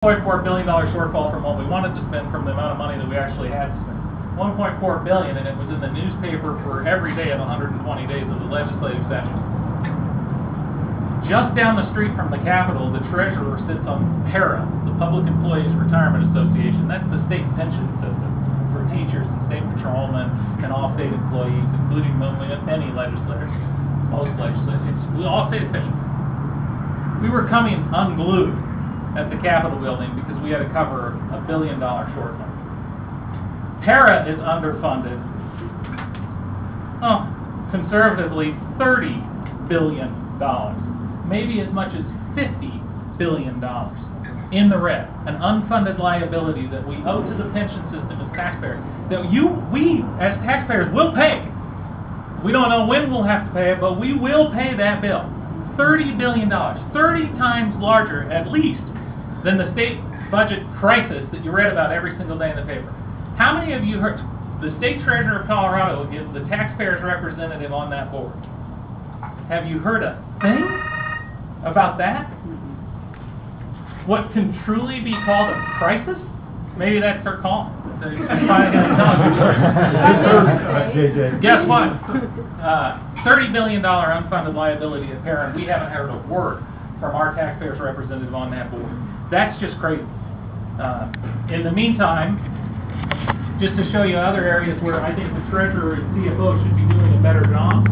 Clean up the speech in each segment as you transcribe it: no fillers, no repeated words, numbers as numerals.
$1.4 billion shortfall from what we wanted to spend from the amount of money that we actually had to spend. $1.4 billion, and it was in the newspaper for every day of 120 days of the legislative session. Just down the street from the Capitol, the treasurer sits on PARA, the Public Employees Retirement Association. That's the state pension system for teachers and state patrolmen and all state employees, including many legislators, most legislators. We all state pension. We were coming unglued at the Capitol building because we had to cover a $1 billion shortfall. PARA is underfunded, conservatively $30 billion, maybe as much as $50 billion in the red, an unfunded liability that we owe to the pension system as taxpayers, that we as taxpayers will pay. We don't know when we'll have to pay it, but we will pay that bill. $30 billion, 30 times larger at least than the state budget crisis that you read about every single day in the paper. How many of you heard the state treasurer of Colorado is the taxpayers' representative on that board? Have you heard a thing about that? What can truly be called a crisis? Maybe that's her call. Guess what? $30 billion unfunded liability at parent. We haven't heard a word from our taxpayers' representative on that board. That's just crazy. In the meantime, just to show you other areas where I think the treasurer and CFO should be doing a better job.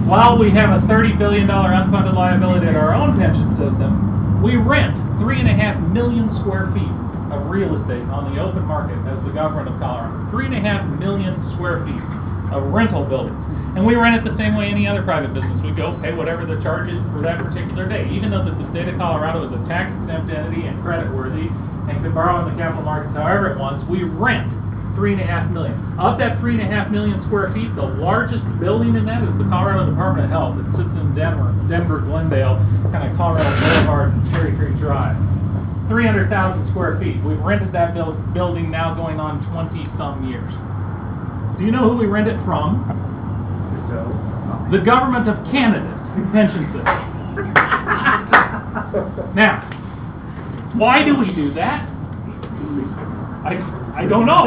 While we have a $30 billion unfunded liability in our own pension system, we rent 3.5 million square feet of real estate on the open market as the government of Colorado. 3.5 million square feet of rental buildings. And we rent it the same way any other private business. We go pay whatever the charge is for that particular day. Even though the state of Colorado is a tax-exempt entity and credit-worthy and can borrow in the capital markets however it wants, we rent 3.5 million. Of that 3.5 million square feet, the largest building in that is the Colorado Department of Health. It sits in Denver, Glendale, kind of Colorado Boulevard and Cherry Creek Drive. 300,000 square feet. We've rented that building now going on 20-some years. Do you know who we rent it from? The government of Canada's pension system. Now, why do we do that? I don't know.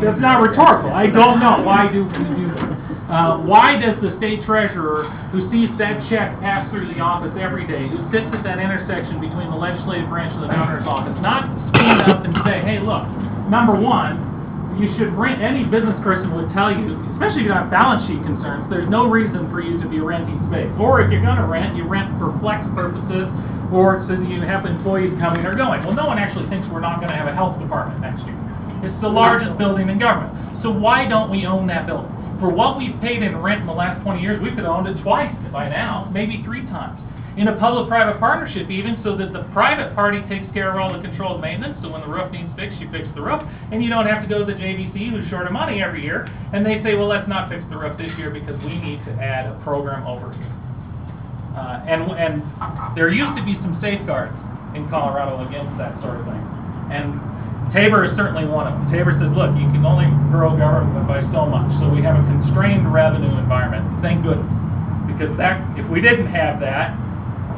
That's not rhetorical. I don't know. Why do we do that? Why does the state treasurer, who sees that check pass through the office every day, who sits at that intersection between the legislative branch and the governor's office, not stand up and say, hey, look, number one, you should rent, any business person would tell you, especially if you have balance sheet concerns, there's no reason for you to be renting space. Or if you're going to rent, you rent for flex purposes, or so that you have employees coming or going. Well, no one actually thinks we're not going to have a health department next year. It's the largest building in government. So why don't we own that building? For what we've paid in rent in the last 20 years, we could have owned it twice by now, maybe 3 times. In a public-private partnership even, so that the private party takes care of all the controlled maintenance, so when the roof needs fixed, you fix the roof, and you don't have to go to the JVC who's short of money every year, and they say, well, let's not fix the roof this year because we need to add a program over here. And there used to be some safeguards in Colorado against that sort of thing. And Tabor is certainly one of them. Tabor says, look, you can only grow government by so much, so we have a constrained revenue environment. Thank goodness. Because that, if we didn't have that,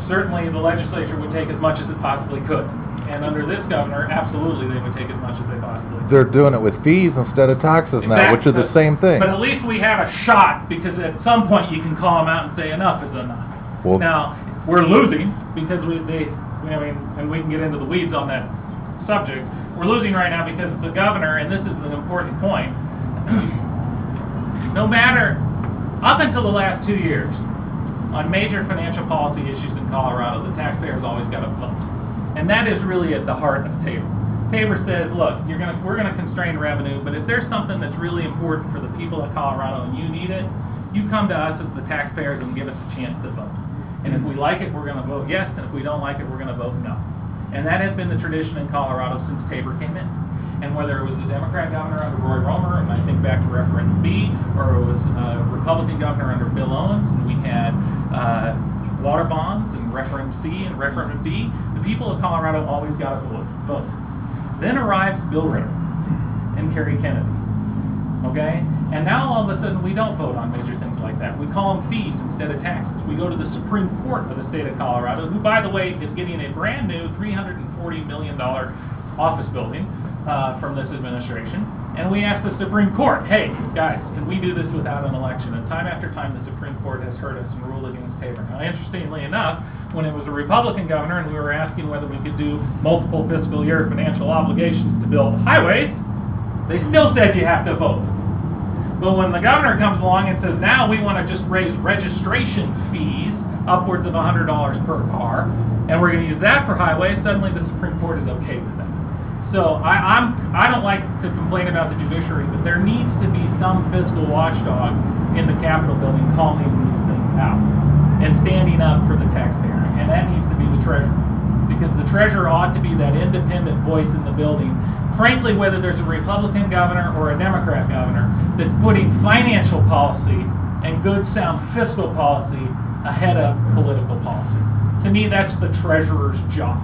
certainly the legislature would take as much as it possibly could. And under this governor, absolutely they would take as much as they possibly could. They're doing it with fees instead of taxes now, which are the same thing. But at least we have a shot, because at some point you can call them out and say enough is enough. Well, now, we're losing because and we can get into the weeds on that subject. We're losing right now because the governor, and this is an important point, no matter, up until the last 2 years, on major financial policy issues in Colorado, the taxpayers always got a vote. And that is really at the heart of Tabor. Tabor says, look, we're going to constrain revenue, but if there's something that's really important for the people of Colorado and you need it, you come to us as the taxpayers and give us a chance to vote. And if we like it, we're going to vote yes, and if we don't like it, we're going to vote no. And that has been the tradition in Colorado since Tabor came in. And whether it was the Democrat governor under Roy Romer, and I think back to Referendum B, or it was a Republican governor under Bill Owens, and we had water bonds and Referendum C and Referendum D, the people of Colorado always got a vote. Then arrives Bill Ritter and Kerry Kennedy. Okay? And now all of a sudden we don't vote on major things like that. We call them fees instead of taxes. We go to the Supreme Court of the state of Colorado, who, by the way, is getting a brand new $340 million office building from this administration. And we ask the Supreme Court, hey, guys, can we do this without an election? And time after time, the Supreme Court has heard us and ruled against Tabor. Now, interestingly enough, when it was a Republican governor and we were asking whether we could do multiple fiscal year financial obligations to build highways, they still said you have to vote. But when the governor comes along and says, now we want to just raise registration fees upwards of $100 per car, and we're going to use that for highways, suddenly the Supreme Court is okay with that. So I don't like to complain about the judiciary, but there needs to be some fiscal watchdog in the Capitol building calling these things out and standing up for the taxpayer, and that needs to be the treasurer, because the treasurer ought to be that independent voice in the building. Frankly, whether there's a Republican governor or a Democrat governor, that's putting financial policy and good sound fiscal policy ahead of political policy. To me, that's the treasurer's job.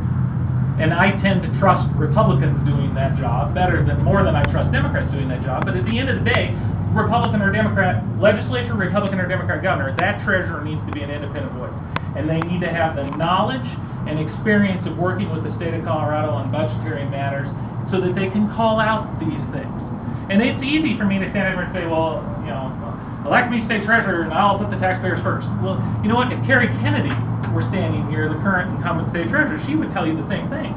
And I tend to trust Republicans doing that job more than I trust Democrats doing that job. But at the end of the day, Republican or Democrat legislature, Republican or Democrat governor, that treasurer needs to be an independent voice. And they need to have the knowledge and experience of working with the state of Colorado on budgetary matters so that they can call out these things. And it's easy for me to stand over and say, well, elect me state treasurer and I'll put the taxpayers first. Well, you know what? If Kerry Kennedy were standing here, the current incumbent state treasurer, she would tell you the same thing.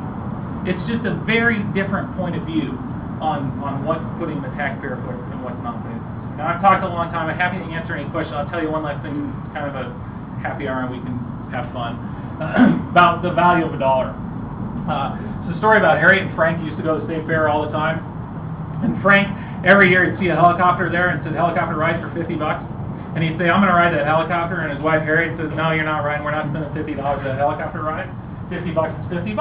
It's just a very different point of view on what's putting the taxpayer first and what's not putting it first. Now, I've talked a long time. I'm happy to answer any question. I'll tell you one last thing, kind of a happy hour and we can have fun, about the value of a dollar. It's a story about Harriet and Frank. Used to go to the state fair all the time. And Frank, every year he'd see a helicopter there and said, helicopter ride for $50. And he'd say, I'm going to ride that helicopter. And his wife Harriet says, no, you're not riding. We're not spending $50 at a helicopter ride. $50 is $50.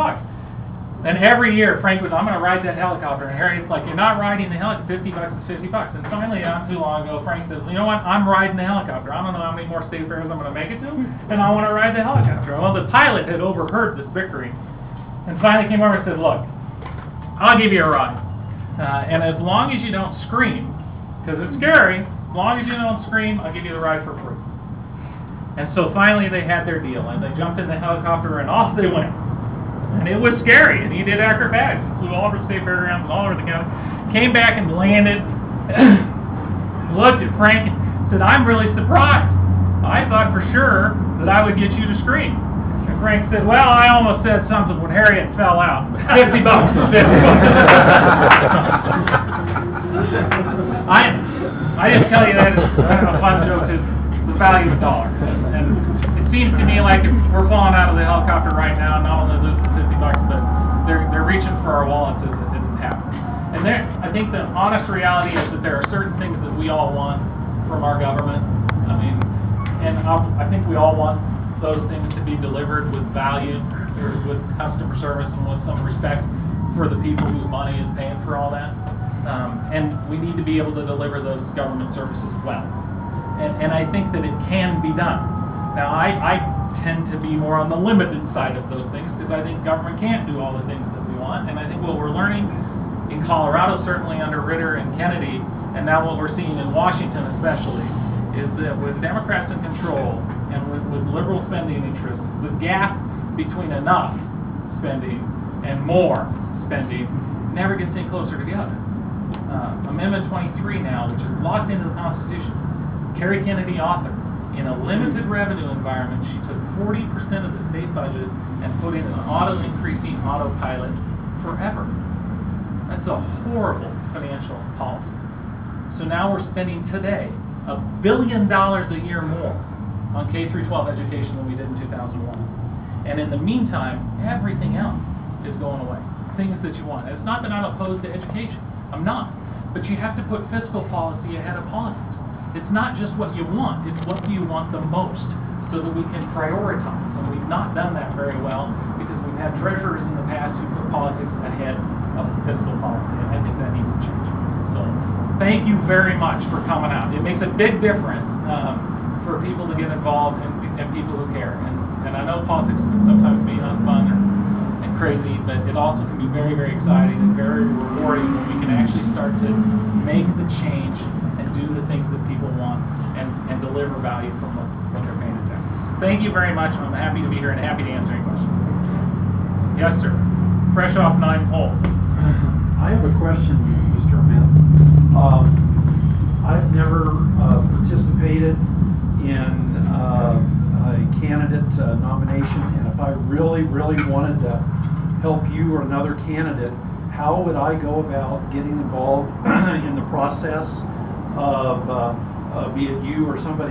And every year Frank was, I'm going to ride that helicopter. And Harriet's like, you're not riding the helicopter. $50 is $50. And finally, not too long ago, Frank says, you know what? I'm riding the helicopter. I don't know how many more state fairs I'm going to make it to. And I want to ride the helicopter. Well, the pilot had overheard this bickering. And finally came over and said, look, I'll give you a ride. And as long as you don't scream, because it's scary, as long as you don't scream, I'll give you the ride for free. And so finally they had their deal, and they jumped in the helicopter and off they went. And it was scary, and he did acrobatics. He flew all over the state fairgrounds and all over the county. Came back and landed, looked at Frank and said, I'm really surprised. I thought for sure that I would get you to scream. Frank said, well, I almost said something when Harriet fell out. $50 is $50. I didn't tell you that as a fun joke, is the value of a dollar. And it seems to me like if we're falling out of the helicopter right now, not only lose the $50, but they're reaching for our wallets as it happens. And I think the honest reality is that there are certain things that we all want from our government. I mean, and I think we all want those things to be delivered with value, with customer service, and with some respect for the people whose money is paying for all that. And we need to be able to deliver those government services well. And I think that it can be done. Now, I tend to be more on the limited side of those things because I think government can't do all the things that we want. And I think what we're learning in Colorado, certainly under Ritter and Kennedy, and now what we're seeing in Washington especially, is that with Democrats in control, and with liberal spending interests, the gap between enough spending and more spending never gets any closer together. Amendment 23 now, which is locked into the Constitution, Kerry Kennedy authored. In a limited revenue environment, she took 40% of the state budget and put in an auto-increasing autopilot forever. That's a horrible financial policy. So now we're spending today $1 billion a year more on K-12 education than we did in 2001. And in the meantime, everything else is going away. Things that you want. And it's not that I'm opposed to education. I'm not. But you have to put fiscal policy ahead of politics. It's not just what you want. It's what do you want the most so that we can prioritize. And we've not done that very well because we've had treasurers in the past who put politics ahead of fiscal policy. And I think that needs to change. So thank you very much for coming out. It makes a big difference for people to get involved and people who care. And I know politics can sometimes be unfun and crazy, but it also can be very, very exciting and very rewarding when we can actually start to make the change and do the things that people want and deliver value from what they're paying attention. Thank you very much. I'm happy to be here and happy to answer any questions. Yes, sir. Fresh off 9 holes. I have a question, Mr. Ament. I've never participated in a candidate nomination, and if I really wanted to help you or another candidate, how would I go about getting involved in the process of, be it you or somebody